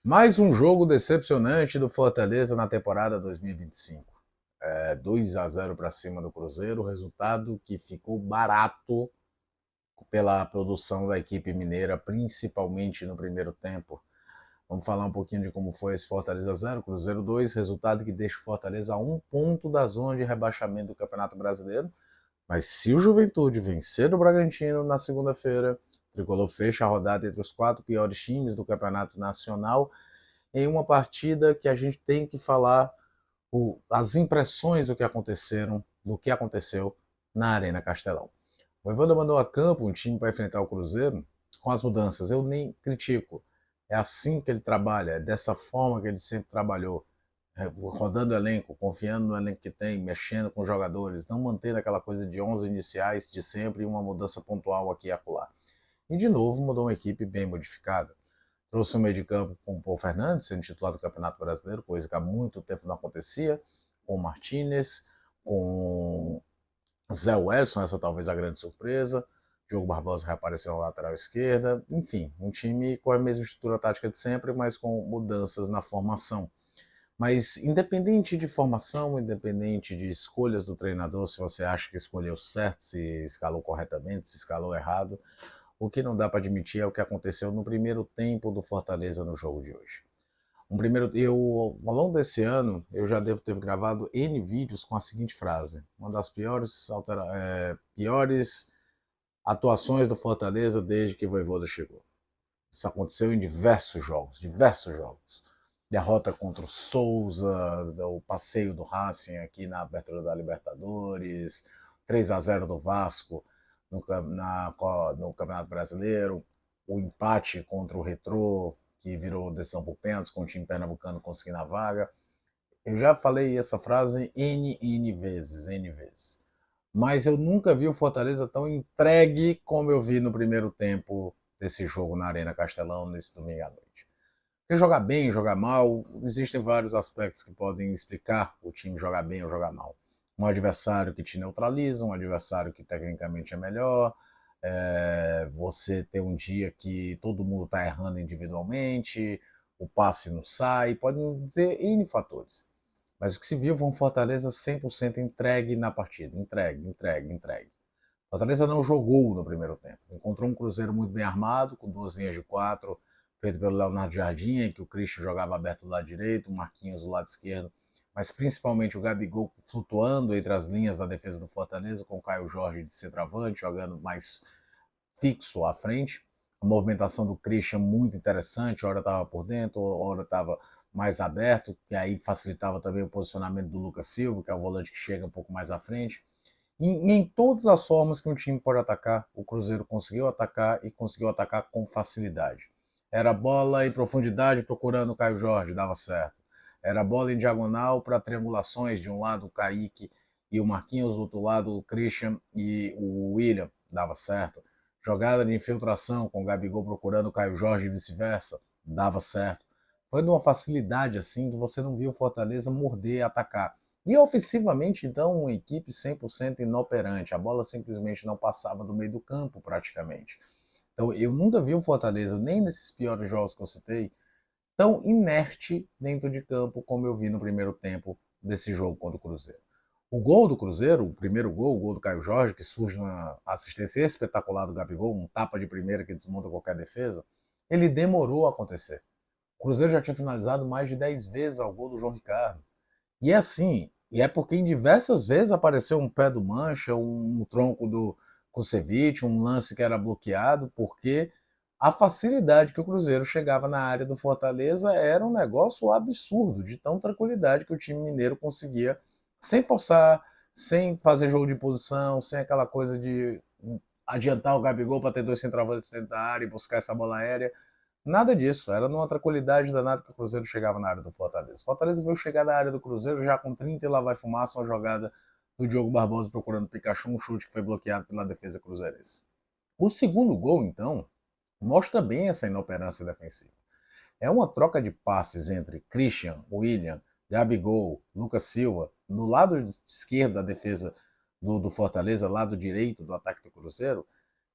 Mais um jogo decepcionante do Fortaleza na temporada 2025. 2-0 para cima do Cruzeiro, resultado que ficou barato pela produção da equipe mineira, principalmente no primeiro tempo. Vamos falar um pouquinho de como foi esse Fortaleza 0, Cruzeiro 2, resultado que deixa o Fortaleza a um ponto da zona de rebaixamento do Campeonato Brasileiro. Mas se o Juventude vencer o Bragantino na segunda-feira, o Tricolor fecha a rodada entre os quatro piores times do Campeonato Nacional em uma partida que a gente tem que falar as impressões do que aconteceu na Arena Castelão. O Voivoda mandou a campo um time para enfrentar o Cruzeiro com as mudanças. Eu nem critico. É assim que ele trabalha, é dessa forma que ele sempre trabalhou. Rodando o elenco, confiando no elenco que tem, mexendo com os jogadores, não mantendo aquela coisa de 11 iniciais de sempre e uma mudança pontual aqui e acolá. E de novo mudou uma equipe bem modificada. Trouxe um meio de campo com o Paul Fernandes, sendo titular do Campeonato Brasileiro, coisa que há muito tempo não acontecia, com o Martinez, com Zé Wellison, essa talvez a grande surpresa. Diogo Barbosa reapareceu na lateral esquerda. Enfim, um time com a mesma estrutura tática de sempre, mas com mudanças na formação. Mas independente de formação, independente de escolhas do treinador, se você acha que escolheu certo, se escalou corretamente, se escalou errado, o que não dá para admitir é o que aconteceu no primeiro tempo do Fortaleza no jogo de hoje. Ao longo desse ano, eu já devo ter gravado N vídeos com a seguinte frase: uma das piores atuações do Fortaleza desde que o Vojvoda chegou. Isso aconteceu em diversos jogos, diversos jogos. Derrota contra o Souza, o passeio do Racing aqui na abertura da Libertadores, 3-0 do Vasco no Campeonato Brasileiro, o empate contra o Retrô, que virou decisão por pênaltis, com o time pernambucano conseguindo a vaga. Eu já falei essa frase N vezes, N vezes. Mas eu nunca vi o Fortaleza tão entregue como eu vi no primeiro tempo desse jogo na Arena Castelão, nesse domingo à noite. Porque jogar bem, jogar mal, existem vários aspectos que podem explicar o time jogar bem ou jogar mal. Um adversário que te neutraliza, um adversário que tecnicamente é melhor, você ter um dia que todo mundo está errando individualmente, o passe não sai, podem dizer N fatores. Mas o que se viu foi um Fortaleza 100% entregue na partida. Entregue, entregue, entregue. Fortaleza não jogou no primeiro tempo. Encontrou um Cruzeiro muito bem armado, com duas linhas de quatro, feito pelo Leonardo Jardim, em que o Christian jogava aberto do lado direito, o Marquinhos do lado esquerdo, mas principalmente o Gabigol flutuando entre as linhas da defesa do Fortaleza, com o Caio Jorge de centroavante, jogando mais fixo à frente. A movimentação do Christian muito interessante, hora estava por dentro, hora estava mais aberto, que aí facilitava também o posicionamento do Lucas Silva, que é o volante que chega um pouco mais à frente. E em todas as formas que um time pode atacar, o Cruzeiro conseguiu atacar e conseguiu atacar com facilidade. Era bola em profundidade procurando o Caio Jorge, dava certo. Era bola em diagonal para triangulações, de um lado o Kaique e o Marquinhos, do outro lado o Christian e o William, dava certo. Jogada de infiltração com o Gabigol procurando o Caio Jorge e vice-versa, dava certo. Foi de uma facilidade assim que você não viu o Fortaleza morder e atacar. E ofensivamente, então, uma equipe 100% inoperante. A bola simplesmente não passava do meio do campo, praticamente. Então, eu nunca vi o Fortaleza, nem nesses piores jogos que eu citei, tão inerte dentro de campo como eu vi no primeiro tempo desse jogo contra o Cruzeiro. O gol do Cruzeiro, o primeiro gol, o gol do Caio Jorge, que surge numa assistência espetacular do Gabigol, um tapa de primeira que desmonta qualquer defesa, ele demorou a acontecer. O Cruzeiro já tinha finalizado mais de 10 vezes ao gol do João Ricardo. E é assim, e é porque em diversas vezes apareceu um pé do Mancha, um tronco do Kusevich, um lance que era bloqueado, porque a facilidade que o Cruzeiro chegava na área do Fortaleza era um negócio absurdo, de tão tranquilidade que o time mineiro conseguia, sem forçar, sem fazer jogo de posição, sem aquela coisa de adiantar o Gabigol para ter dois centroavantes dentro da área e buscar essa bola aérea. Nada disso, era numa tranquilidade danada que o Cruzeiro chegava na área do Fortaleza. Fortaleza veio chegar na área do Cruzeiro já com 30 e lá vai fumaça, uma jogada do Diogo Barbosa procurando o Pikachu, um chute que foi bloqueado pela defesa cruzeirense. O segundo gol, então, mostra bem essa inoperância defensiva. É uma troca de passes entre Christian, William, Gabigol, Lucas Silva, no lado esquerdo da defesa do Fortaleza, lado direito do ataque do Cruzeiro,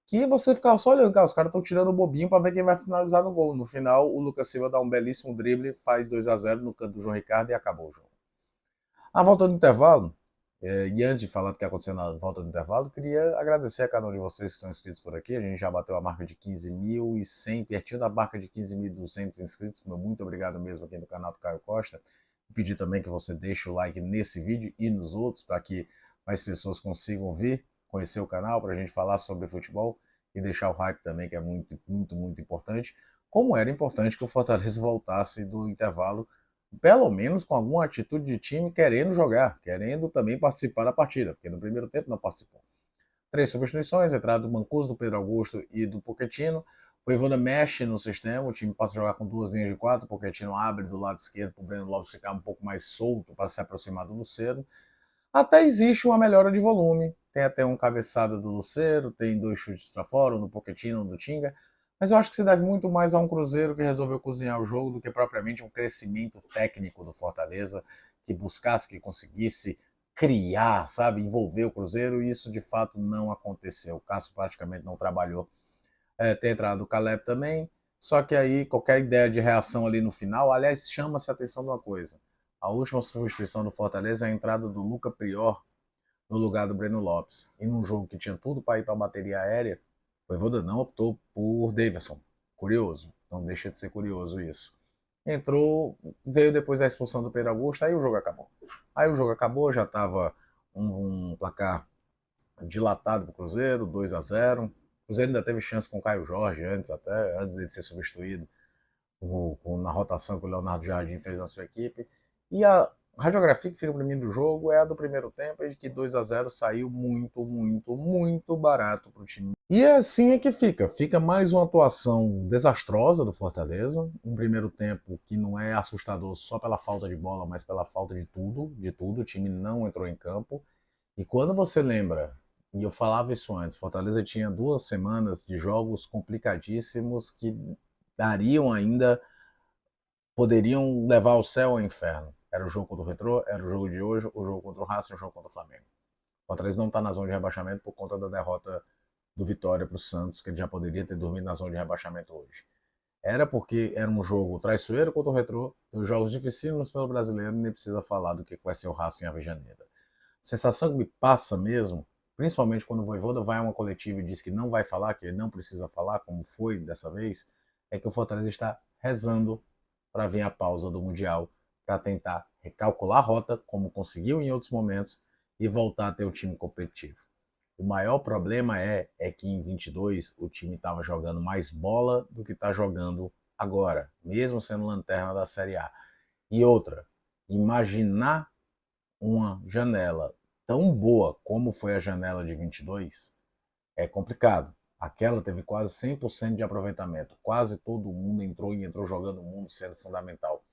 que você ficava só olhando, cara, os caras estão tirando o bobinho para ver quem vai finalizar no gol. No final, o Lucas Silva dá um belíssimo drible, faz 2-0 no canto do João Ricardo e acabou o jogo. A volta do intervalo, e antes de falar do que aconteceu na volta do intervalo, queria agradecer a cada um de vocês que estão inscritos por aqui. A gente já bateu a marca de 15.100, pertinho da marca de 15.200 inscritos. Meu muito obrigado mesmo aqui no canal do Caio Costa. Pedir também que você deixe o like nesse vídeo e nos outros, para que mais pessoas consigam vir, conhecer o canal, para a gente falar sobre futebol e deixar o hype também, que é muito, muito, muito importante. Como era importante que o Fortaleza voltasse do intervalo pelo menos com alguma atitude de time querendo jogar, querendo também participar da partida, porque no primeiro tempo não participou. 3 substituições, entrada do Mancuso, do Pedro Augusto e do Pochettino. O Voivoda mexe no sistema, o time passa a jogar com 2 linhas de 4, o Pochettino abre do lado esquerdo para o Breno Lopes ficar um pouco mais solto para se aproximar do Lucero. Até existe uma melhora de volume, tem até um cabeçada do Lucero, tem 2 chutes para fora, um do Pochettino, um do Tinga, mas eu acho que se deve muito mais a um Cruzeiro que resolveu cozinhar o jogo do que propriamente um crescimento técnico do Fortaleza, que buscasse, que conseguisse criar, sabe, envolver o Cruzeiro, e isso de fato não aconteceu. O Cássio praticamente não trabalhou. Tem entrado o Caleb também, só que aí qualquer ideia de reação ali no final, aliás, chama-se a atenção de uma coisa. A última substituição do Fortaleza é a entrada do Luca Prior no lugar do Breno Lopes. E num jogo que tinha tudo para ir para a bateria aérea, o Voivoda não optou por Davidson. Curioso. Não deixa de ser curioso isso. Entrou, veio depois da expulsão do Pedro Augusto, aí o jogo acabou. Aí o jogo acabou, já estava um placar dilatado para o Cruzeiro, 2-0. O Cruzeiro ainda teve chance com o Caio Jorge antes dele ser substituído na rotação que o Leonardo Jardim fez na sua equipe. E a radiografia que fica para mim do jogo é a do primeiro tempo, é de que 2-0 saiu muito, muito, muito barato para o time. E assim é que fica. Fica mais uma atuação desastrosa do Fortaleza. Um primeiro tempo que não é assustador só pela falta de bola, mas pela falta de tudo, de tudo. O time não entrou em campo. E quando você lembra, e eu falava isso antes, Fortaleza tinha 2 semanas de jogos complicadíssimos que dariam ainda, poderiam levar o céu ao inferno. Era o jogo contra o Retrô, era o jogo de hoje, o jogo contra o Racing, o jogo contra o Flamengo. O Fortaleza não está na zona de rebaixamento por conta da derrota do Vitória para o Santos, que ele já poderia ter dormido na zona de rebaixamento hoje. Era porque era um jogo traiçoeiro contra o Retrô, dois jogos dificílimos pelo brasileiro, nem precisa falar do que vai ser o Racing em Avejaneira. A sensação que me passa mesmo, principalmente quando o Voivoda vai a uma coletiva e diz que não vai falar, que ele não precisa falar, como foi dessa vez, é que o Fortaleza está rezando para vir a pausa do Mundial, para tentar recalcular a rota, como conseguiu em outros momentos, e voltar a ter um time competitivo. O maior problema é que em 22 o time estava jogando mais bola do que está jogando agora, mesmo sendo lanterna da Série A. E outra, imaginar uma janela tão boa como foi a janela de 22 é complicado. Aquela teve quase 100% de aproveitamento. Quase todo mundo entrou jogando o mundo, sendo fundamental.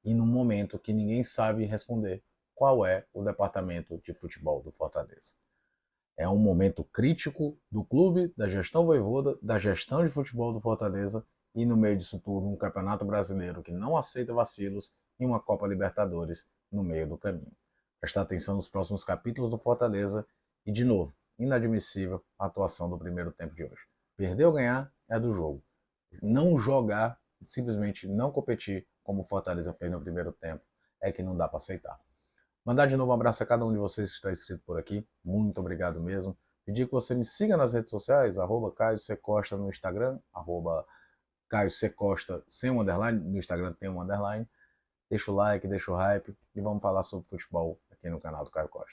E num momento que ninguém sabe responder qual é o departamento de futebol do Fortaleza. É um momento crítico do clube, da gestão Voivoda, da gestão de futebol do Fortaleza e no meio disso tudo um campeonato brasileiro que não aceita vacilos e uma Copa Libertadores no meio do caminho. Prestar atenção nos próximos capítulos do Fortaleza e, de novo, inadmissível a atuação do primeiro tempo de hoje. Perder ou ganhar é do jogo. Não jogar, simplesmente não competir como o Fortaleza fez no primeiro tempo, é que não dá para aceitar. Mandar de novo um abraço a cada um de vocês que está inscrito por aqui. Muito obrigado mesmo. Pedir que você me siga nas redes sociais, Caio C. Costa no Instagram, Caio C. Costa sem um underline, no Instagram tem um underline. Deixa o like, deixa o hype e vamos falar sobre futebol aqui no canal do Caio Costa.